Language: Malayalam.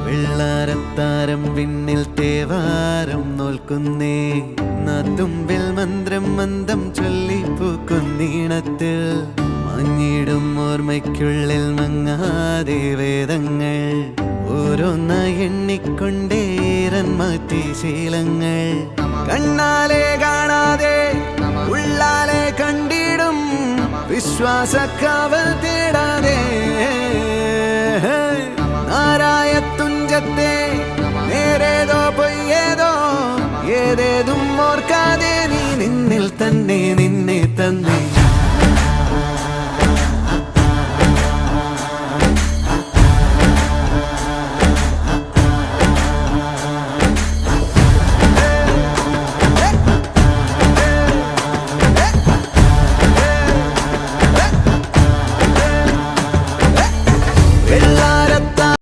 വെള്ളാരത്താരം വിണ്ണിൽ തേവാരം നോൽക്കുന്നേ നാത്തുമ്പിൽ മന്ത്രം മന്ദം ചൊല്ലിപ്പൂക്കുന്നീണത്തിൽ മഞ്ഞിടും ഓർമ്മയ്ക്കുള്ളിൽ മങ്ങാതെ വേദങ്ങൾ ഓരോന്നായി എണ്ണിക്കൊണ്ടേരൻ മാറ്റി ശീലങ്ങൾ കണ്ണാലെ കാണാതെ ഉള്ളാലെ കണ്ടിടും വിശ്വാസക്കാവൽ തേടാതെ നാരായ തുഞ്ചത്തെ നേരേതോ പൊയ്യേതോ ഏതേതും ഓർക്കാതെ നീ നിന്നിൽ തന്നെ നിന്നെ തന്നെ